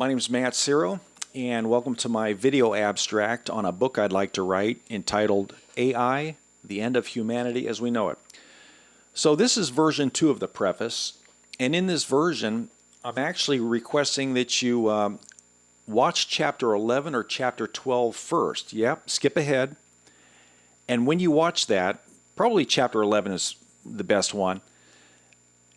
My name is Matt Ciro, and welcome to my video abstract on a book I'd like to write entitled AI, The End of Humanity as We Know It. So this is version 2 of the preface, and in this version I'm actually requesting that you watch chapter 11 or chapter 12 first. Yep, skip ahead. And when you watch that, probably chapter 11 is the best one,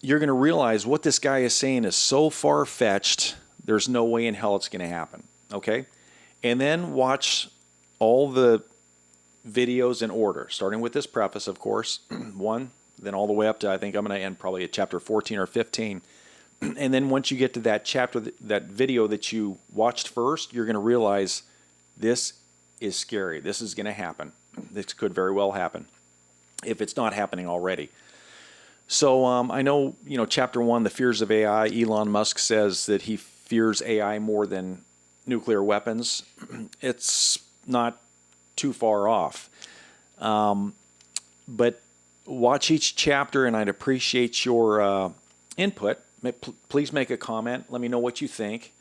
you're going to realize what this guy is saying is so far-fetched, there's no way in hell it's going to happen. Okay? And then watch all the videos in order, starting with this preface, of course, 1, then all the way up to, I think I'm going to end probably at chapter 14 or 15. And then once you get to that chapter, that video that you watched first, you're going to realize this is scary. This is going to happen. This could very well happen if it's not happening already. So I know, chapter 1, the fears of AI, Elon Musk says that he fears AI more than nuclear weapons. It's not too far off. But watch each chapter, and I'd appreciate your input. Please make a comment. Let me know what you think.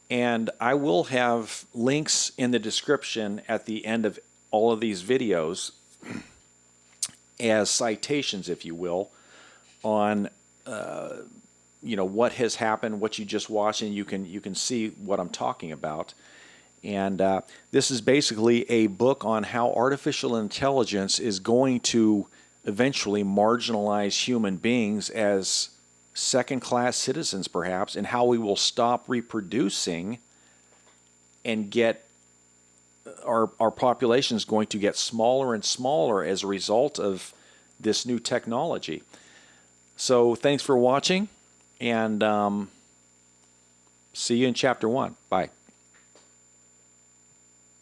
And I will have links in the description at the end of all of these videos as citations, if you will, on what has happened, what you just watched, and you can see what I'm talking about. And this is basically a book on how artificial intelligence is going to eventually marginalize human beings as second-class citizens, perhaps, and how we will stop reproducing and get our population is going to get smaller and smaller as a result of this new technology. So thanks for watching, and see you in chapter 1. Bye.